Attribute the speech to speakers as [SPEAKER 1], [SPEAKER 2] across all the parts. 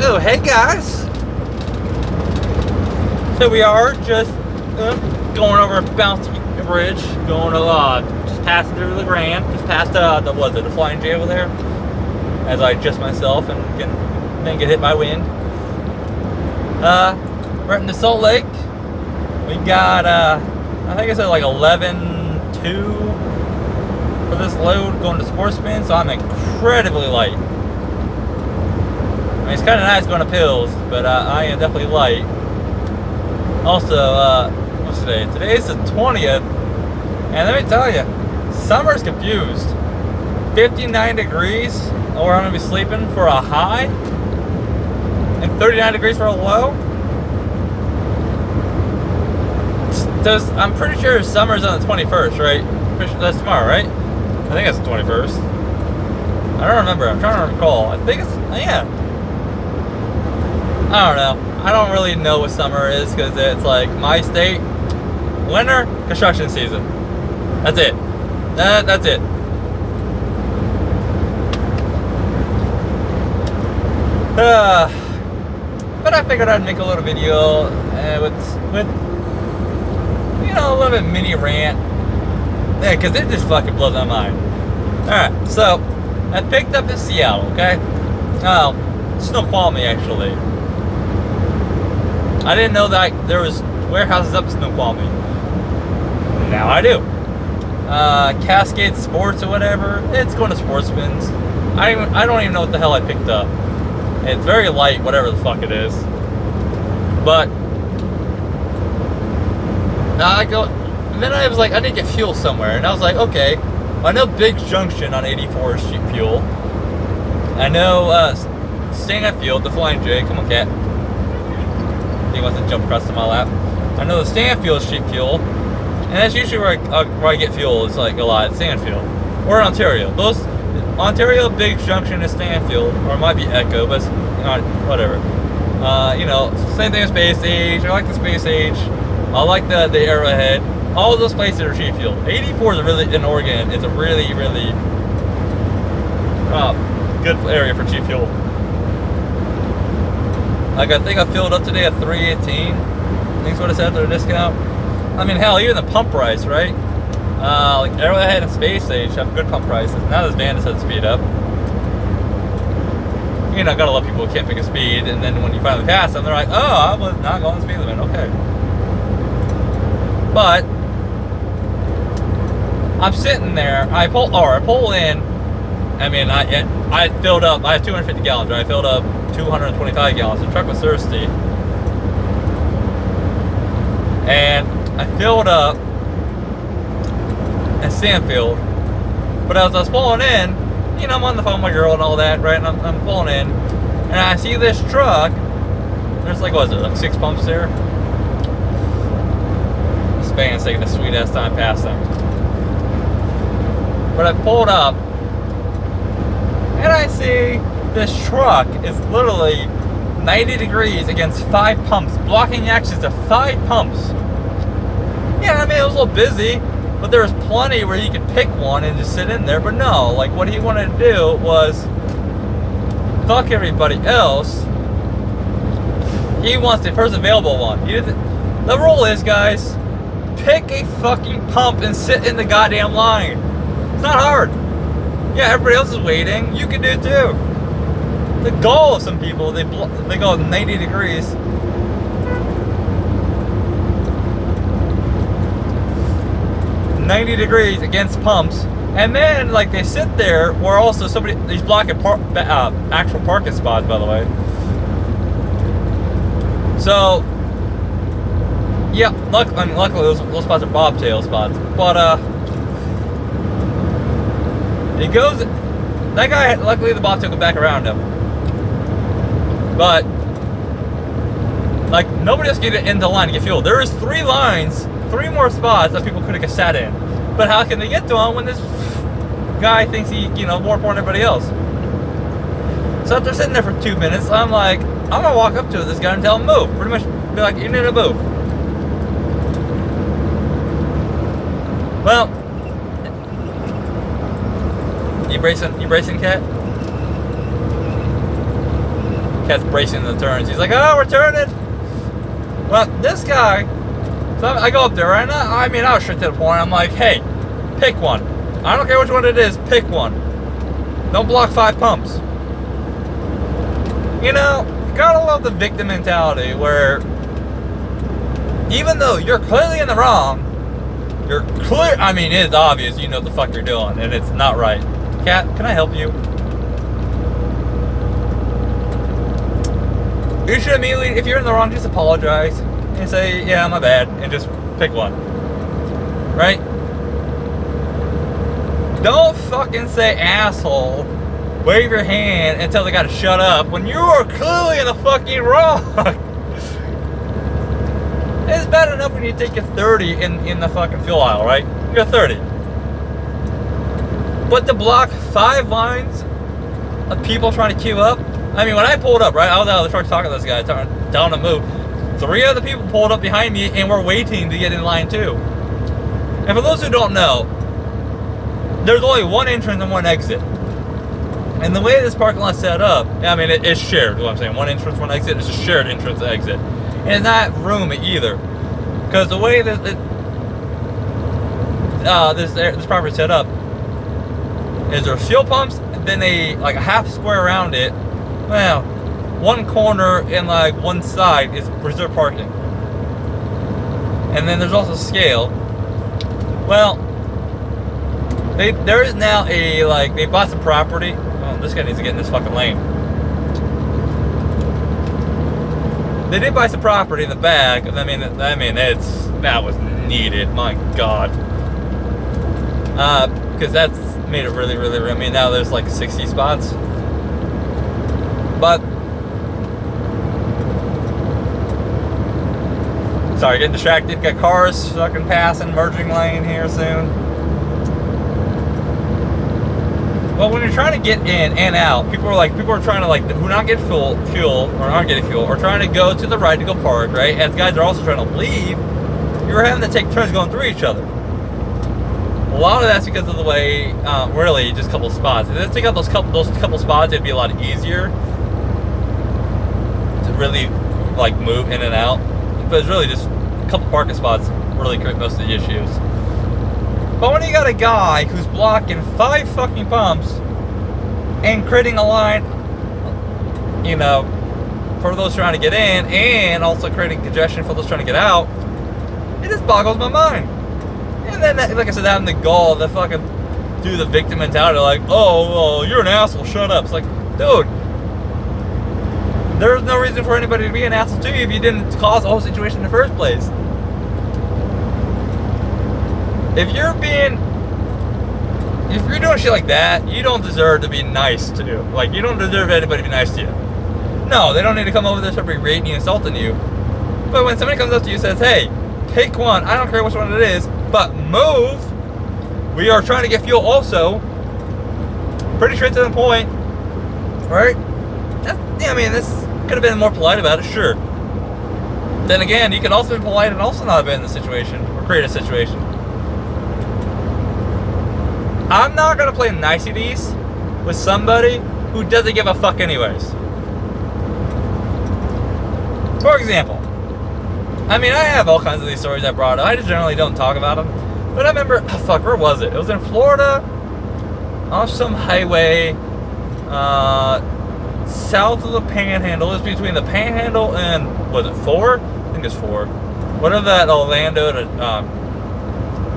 [SPEAKER 1] Oh, hey guys. So we are just going over Bounty Bridge, going just passing through the Grand, just past the Flying J over there, as I adjust myself and then get hit by wind. We're in the Salt Lake. We got I think it's at like 11.2 for this load going to Sportsman, so I'm incredibly light. I mean, it's kind of nice going to Pills, but I am definitely light. Also, what's today? Today's the 20th, and let me tell you, summer's confused. 59 degrees, where I'm going to be sleeping for a high, and 39 degrees for a low. I'm pretty sure summer's on the 21st, right? That's tomorrow, right? I think it's the 21st. I don't remember. I'm trying to recall. I think it's, yeah. I don't know. I don't really know what summer is because it's like my state, winter, construction season. That's it. That's it. But I figured I'd make a little video with you know, a little bit mini rant. Yeah, because it just fucking blows my mind. Alright, so I picked up in Seattle, okay? Oh, Snoqualmie actually. I didn't know that there was warehouses up in Snoqualmie. Now I do. Cascade Sports or whatever. It's going to Sportsman's. I don't even know what the hell I picked up. It's very light, whatever the fuck it is. But now I go, and then I was like, I need to get fuel somewhere, and I was like, okay, I know Biggs Junction on 84 is cheap fuel. I know Stand Field, the Flying J. Come on, cat. He wants to jump across to my lap. I know the Stanfield is cheap fuel, and that's usually where I get fuel. It's like a lot at Stanfield or Ontario. Those Ontario, Biggs Junction, is Stanfield, or it might be Echo, but it's not, whatever. You know, same thing as Space Age. I like the Space Age. I like the Arrowhead. All of those places are cheap fuel. 84 is really in Oregon. It's a really good area for cheap fuel. Like, I think I filled up today at 318. I think that's what it said, their discount. I mean, hell, even the pump price, right? Like Arrowhead and Space Age have good pump prices. Now this van has had to speed up. You know, gotta love people who can't pick a speed, and then when you finally pass them, they're like, oh, I was not going the speed limit. Okay. But I'm sitting there. I pull in. I mean, I filled up. I have 250 gallons. Right? I filled up 225 gallons. The truck was thirsty, and I filled up at Stanfield. But as I was pulling in, you know, I'm on the phone with my girl and all that, right? And I'm pulling in, and I see this truck. There's like, what is it, like 6 pumps there? This van's taking a sweet ass time past them. But I pulled up, and I see this truck is literally 90 degrees against 5 pumps, blocking access to 5 pumps. Yeah, I mean, it was a little busy, but there was plenty where you could pick one and just sit in there. But no, like, what he wanted to do was fuck everybody else. He wants the first available one. The rule is, guys, pick a fucking pump and sit in the goddamn line. It's not hard. Yeah, everybody else is waiting. You can do it too. The goal of some people, they go 90 degrees. .90 against pumps, and then like they sit there where also he's blocking actual parking spots, by the way. So yeah, luckily those spots are bobtail spots, but he goes, that guy, luckily the bobtail go back around him, but like nobody else can get into the line to get fuel. There is 3 lines, 3 more spots that people could have sat in. But how can they get to him when this guy thinks he, you know, more important than everybody else? So after sitting there for 2 minutes, I'm like, I'm gonna walk up to this guy and tell him move. Pretty much be like, you need to move. Well, you bracing, cat? Cat's bracing the turns. He's like, oh, we're turning. Well, this guy, so I go up there, right? I mean, I was straight to the point. I'm like, hey, pick one. I don't care which one it is, pick one. Don't block 5 pumps. You know, gotta love the victim mentality where even though you're clearly in the wrong, you're clear, I mean, it's obvious you know what the fuck you're doing and it's not right. Cat, can I help you? You should immediately, if you're in the wrong, just apologize and say, yeah, my bad, and just pick one. Right? Don't fucking say asshole, wave your hand and tell the guy to shut up when you are clearly in the fucking wrong. It's bad enough when you take a 30 in the fucking fuel aisle, right? You're 30. But to block 5 lines of people trying to queue up, I mean, when I pulled up, right, I was out of the truck talking to this guy, telling him to move. 3 other people pulled up behind me and were waiting to get in line too. And for those who don't know, there's only one entrance and one exit. And the way this parking lot's set up, I mean, it's shared, what I'm saying. One entrance, one exit. It's a shared entrance and exit. And it's not roomy either. Because the way this property's set up is there's fuel pumps, and then like a half square around it. Well, one corner and like one side is reserved parking. And then there's also scale. Well, there is now they bought some property. Oh, this guy needs to get in this fucking lane. They did buy some property in the back. I mean, that was needed. My God. Because that's made it really, really roomy. Now there's like 60 spots. But sorry, getting distracted. Got cars fucking passing, merging lane here soon. Well, when you're trying to get in and out, people are trying to who not get fuel or aren't getting fuel, or trying to go to the right to go park, right? As guys are also trying to leave, you're having to take turns going through each other. A lot of that's because of the way, really, just a couple spots. If they take out those couple spots, it'd be a lot easier to really move in and out. But it's really just a couple parking spots really create most of the issues. But when you got a guy who's blocking 5 fucking pumps and creating a line, you know, for those trying to get in, and also creating congestion for those trying to get out, it just boggles my mind. And then, like I said, having the gall to fucking do the victim mentality, like, oh, well, you're an asshole, shut up. It's like, dude, there's no reason for anybody to be an asshole to you if you didn't cause the whole situation in the first place. If you're doing shit like that, you don't deserve to be nice to. You don't deserve anybody to be nice to you. No, they don't need to come over there and start berating you, insulting you. But when somebody comes up to you and says, hey, pick one, I don't care which one it is, but move. We are trying to get fuel also. Pretty straight to the point. Right? This could have been more polite about it, sure. Then again, you could also be polite and also not have been in the situation, or create a situation. I'm not going to play niceties with somebody who doesn't give a fuck anyways. For example, I have all kinds of these stories I brought up. I just generally don't talk about them. But I remember, where was it? It was in Florida, off some highway, south of the Panhandle. It was between the Panhandle and, was it 4? I think it's 4. Whatever that Orlando to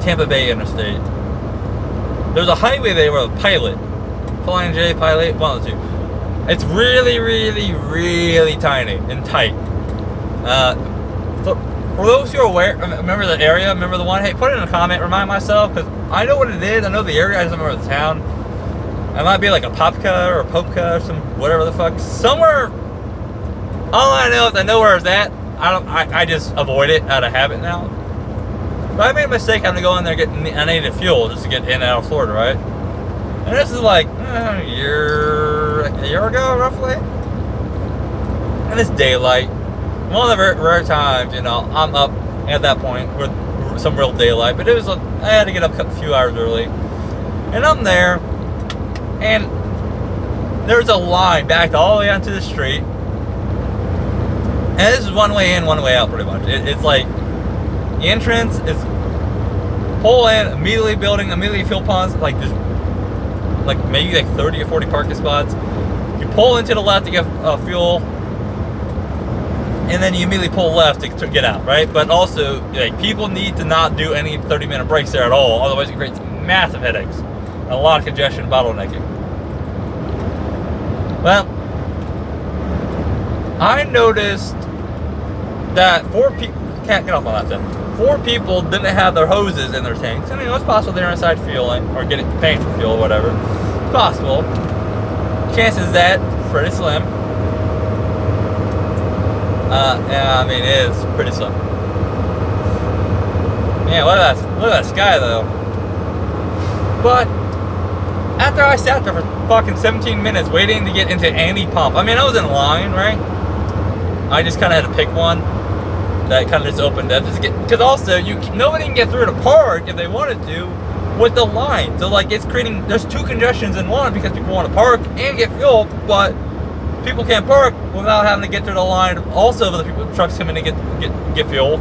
[SPEAKER 1] Tampa Bay interstate. There's a highway there with a Pilot, Flying J, Pilot, one of the two. It's really, really, really tiny and tight. For those who are aware, remember the area, remember the one, hey, put it in a comment, remind myself, because I know what it is, I know the area, I just don't remember the town. It might be like a Popka or a Popka or some, whatever the fuck, somewhere, all I know is I know where it's at, I just avoid it out of habit now. But I made a mistake having to go in there and I needed fuel just to get in and out of Florida, right? And this is like a year ago, roughly. And it's daylight. One of the rare times, I'm up at that point with some real daylight. But I had to get up a few hours early. And I'm there, and there's a line backed all the way onto the street. And this is one way in, one way out, pretty much. It's like the entrance is pull in, immediately building, immediately fuel pumps, like there's like maybe like 30 or 40 parking spots. You pull into the left to get fuel, and then you immediately pull left to get out, right? But also, like, people need to not do any 30-minute breaks there at all, otherwise it creates massive headaches, and a lot of congestion, bottlenecking. Well, I noticed that 4 people can't get off on that then. 4 people didn't have their hoses in their tanks. And it's possible they're inside fueling or paying for fuel or whatever. It's possible. Chances that pretty slim. Yeah, I mean, it is pretty slim. Man, look at that sky though. But after I sat there for fucking 17 minutes waiting to get into any pump, I mean, I was in line, right? I just kind of had to pick one that kind of just opened up. Because also, nobody can get through to park if they wanted to with the line. So, like, it's creating, there's 2 congestions in one because people want to park and get fuel, but people can't park without having to get through the line. Also, the trucks coming to get fuel.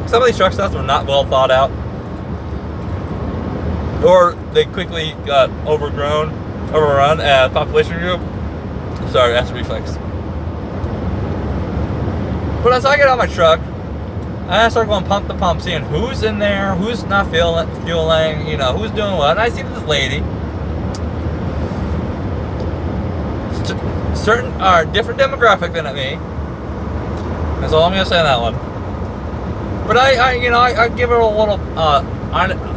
[SPEAKER 1] Some of these truck stops were not well thought out, or they quickly got overrun at population group. Sorry, that's a reflex. But as I get out of my truck, I start going pump to pump, seeing who's in there, who's not fueling, who's doing what. And I see this lady. Certain are different demographic than me. That's all I'm gonna say on that one. But I give her a little,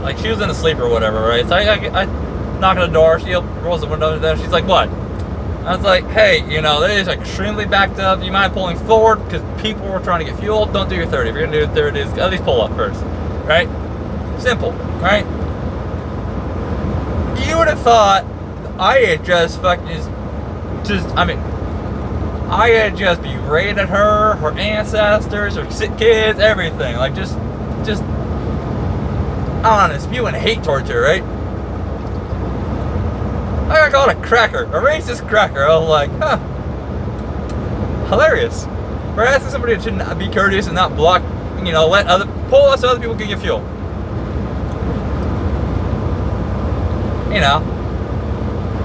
[SPEAKER 1] like she was in a sleep or whatever, right? So I knock on the door. She rolls the window down. She's like, "What?" I was like, "Hey, that is extremely backed up. You mind pulling forward because people were trying to get fuel? Don't do your 30. If you're gonna do 30s, at least pull up first, right? Simple, right?" You would have thought I had just I had just berated her ancestors, her kids, everything. Like, just honest, spewing hate towards her, right? I got called a cracker, a racist cracker. I was like, huh. Hilarious. We're asking somebody to not be courteous and not block, pull us so other people can get fuel.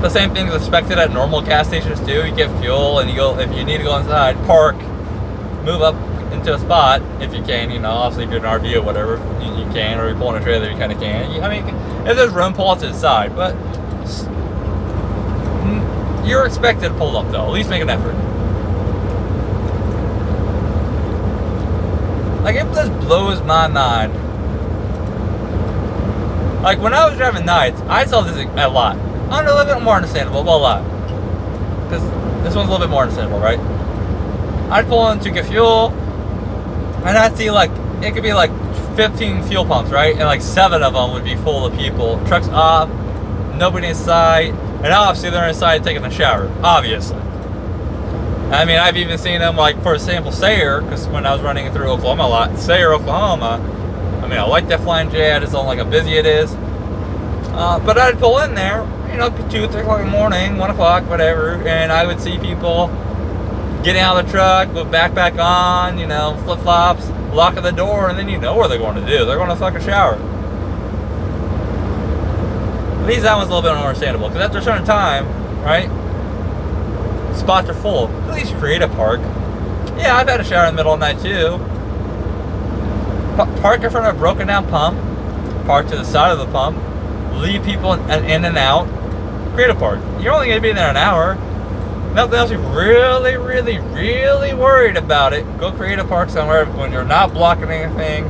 [SPEAKER 1] The same thing is expected at normal gas stations too. You get fuel and you go, if you need to go inside, park, move up into a spot if you can, obviously if you're in an RV or whatever, you can, or you're pulling a trailer, you kind of can. If there's room, pull off to the side, but you're expected to pull up though, at least make an effort. Like, it just blows my mind. Like, when I was driving nights, I saw this a lot. A little bit more understandable, but a lot. Because this one's a little bit more understandable, right? I'd pull in to get fuel, and I'd see, like, it could be like 15 fuel pumps, right? And like 7 of them would be full of people. Trucks off, nobody inside, and obviously they're inside taking a shower, obviously. I mean, I've even seen them, like, for example, Sayre, because when I was running through Oklahoma a lot, Sayre, Oklahoma, I like that Flying J, I just don't like how busy it is. But I'd pull in there, 2, 3 o'clock in the morning, 1 o'clock, whatever, and I would see people getting out of the truck with backpack on, flip-flops, locking the door, and then you know what they're going to do. They're going to fucking shower. At least that one's a little bit more understandable, because after a certain time, right, spots are full. At least create a park. Yeah, I've had a shower in the middle of the night, too. Park in front of a broken down pump, park to the side of the pump, leave people in and out, create a park. You're only going to be there an hour. Nothing else you're really, really, really worried about it. Go create a park somewhere when you're not blocking anything.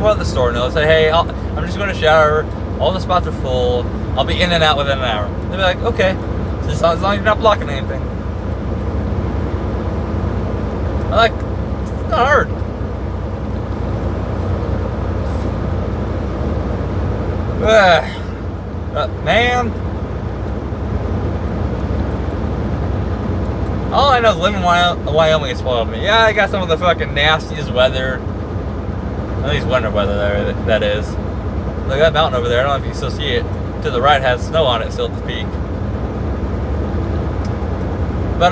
[SPEAKER 1] Let the store know. Say, hey, I'm just going to shower. All the spots are full. I'll be in and out within an hour. They'll be like, okay. As long as you're not blocking anything. It's not hard. Man, all I know is living in Wyoming is spoiled me. Yeah, I got some of the fucking nastiest weather, at least winter weather there, that is. Look at that mountain over there, I don't know if you can still see it. To the right has snow on it still at the peak. But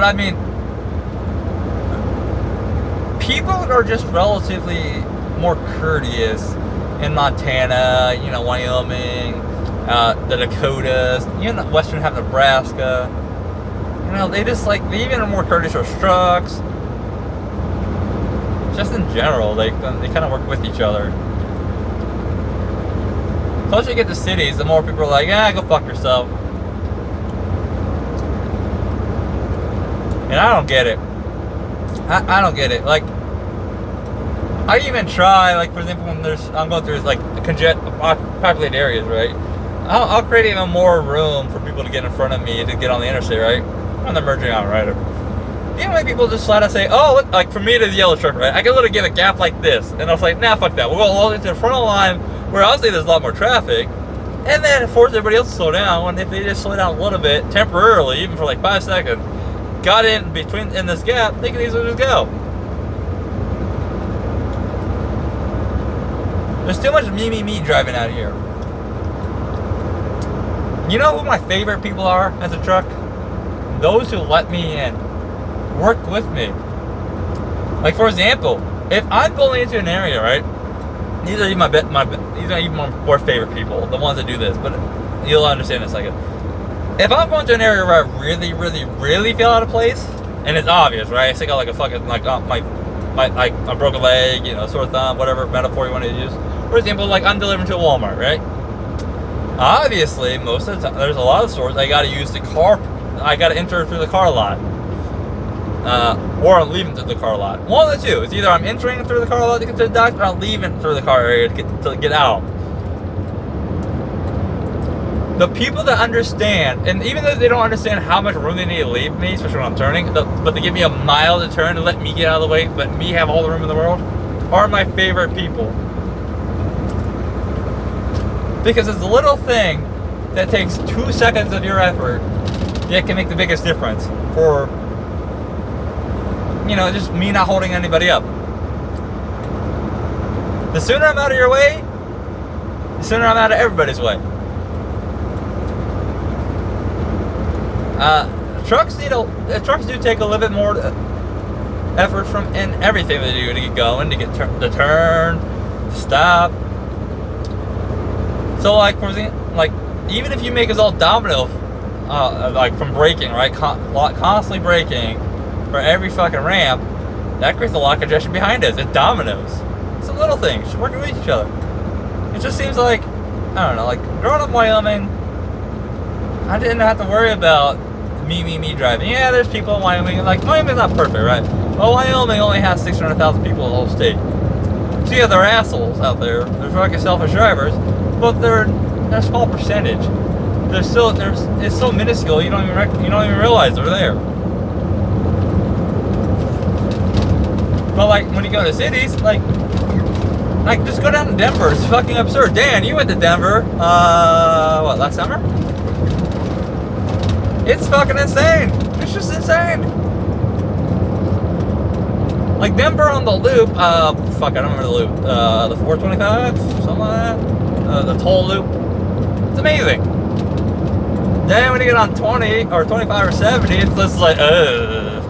[SPEAKER 1] people are just relatively more courteous in Montana, you know, Wyoming, the Dakotas, you know, western half of Nebraska. You know, they just like, they even are more courteous with trucks. Just in general, they kind of work with each other. The closer you get to cities, the more people are like, "Yeah, go fuck yourself." And I don't get it. I don't get it. Like, I even try, like, for example, when I'm going through like populated areas, right? I'll create even more room for people to get in front of me to get on the interstate, right? On the merging out, right? You know, people just flat out say, "Oh, look," like for me to the yellow truck, right? I can literally get a gap like this, and I was like, "Nah, fuck that. We'll go all the way to the front of the line where obviously there's a lot more traffic, and then force everybody else to slow down." And if they just slow down a little bit temporarily, even for like 5 seconds, got in this gap, they can easily just go. There's too much me driving out here. You know who my favorite people are as a truck? Those who let me in. Work with me. Like, for example, if I'm pulling into an area, right? These are even these are even my more favorite people, the ones that do this, but you'll understand in a second. If I'm going to an area where I really, really, really feel out of place, and it's obvious, right? I stick out like a fucking, like, my a broken leg, you know, sore thumb, whatever metaphor you want to use. For example, like, I'm delivering to a Walmart, right? Obviously, most of the time, there's a lot of stores I gotta use the car, I gotta enter through the car lot. Or I'm leaving through the car lot. One of the two. It's either I'm entering through the car lot to get to the doctor, or I'm leaving through the car area to get out. The people that understand, and even though they don't understand how much room they need to leave me, especially when I'm turning, but they give me a mile to turn to let me get out of the way, let me have all the room in the world, are my favorite people. Because it's a little thing that takes 2 seconds of your effort that can make the biggest difference for, you know, just me not holding anybody up. The sooner I'm out of your way, the sooner I'm out of everybody's way. Trucks do take a little bit more effort in everything they do to get going, to get the turn, to stop. So, like, for example, like, even if you make us all domino, like from braking, right, constantly braking for every fucking ramp, that creates a lot of congestion behind us. It dominoes. It's a little thing, just working with each other. It just seems like, I don't know, like, growing up in Wyoming, I didn't have to worry about me driving. Yeah, there's people in Wyoming, like, Wyoming's not perfect, right? Well, Wyoming only has 600,000 people in the whole state. So yeah, they're assholes out there. They're fucking selfish drivers, but they're a small percentage. It's so minuscule. You don't even realize they're there. But like when you go to cities, like just go down to Denver. It's fucking absurd. Dan, you went to Denver. Last summer? It's fucking insane. It's just insane. Like Denver on the loop, I don't remember the loop. The 425, something like that. The toll loop. It's amazing. Then when you get on 20 or 25 or 70, it's just like, ugh.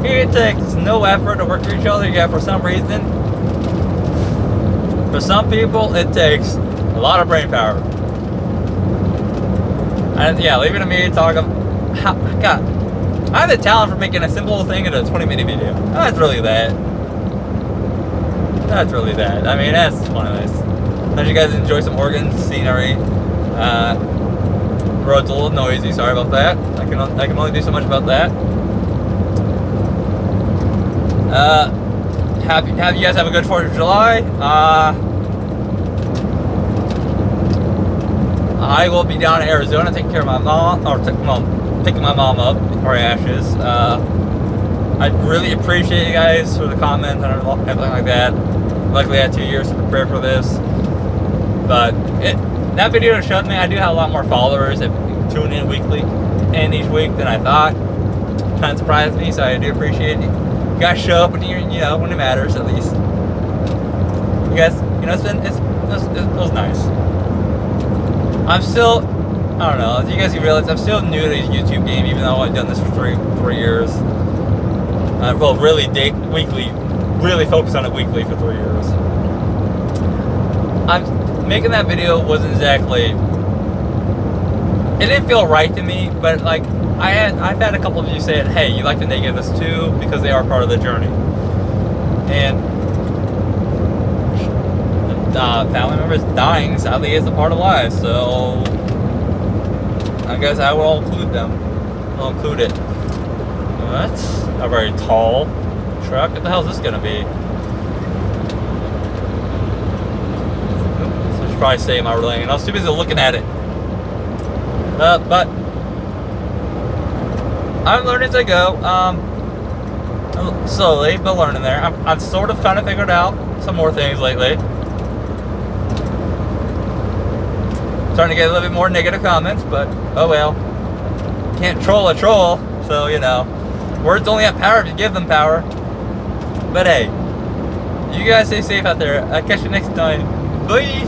[SPEAKER 1] It takes no effort to work for each other, yet for some reason, for some people, it takes a lot of brain power. And yeah, leave it to me to talk about God, I have the talent for making a simple thing into a 20-minute video. That's really that. That's really that. I mean, that's one of those. Hope you guys enjoy some Oregon scenery. Road's a little noisy. Sorry about that. I can only do so much about that. Have you guys have a good 4th of July. I will be down in Arizona taking care of my mom, or picking my mom up for ashes. I really appreciate you guys for the comments and everything like that. Luckily, I had 2 years to prepare for this. But that video showed me I do have a lot more followers that tune in weekly and each week than I thought. Kind of surprised me, so I do appreciate it. You guys show up when when it matters, at least. You guys, it was nice. I'm still I don't know. You guys can realize I'm still new to the YouTube game, even though I've done this for three years. Well, really weekly, really focused on it weekly for 3 years. I'm making that video wasn't exactly. It didn't feel right to me, but like I've had a couple of you say, "Hey, you like to negative this too," because they are part of the journey. And family members dying sadly is a part of life, so I guess I will include them. I'll include it. That's a very tall truck. What the hell is this gonna be? I should probably stay in my lane. I was too busy looking at it. But I'm learning as I go. Slowly, but learning there. I've sort of kind of figured out some more things lately. Starting to get a little bit more negative comments, but oh well. Can't troll a troll, so you know. Words only have power if you give them power. But hey, you guys stay safe out there. I'll catch you next time. Bye!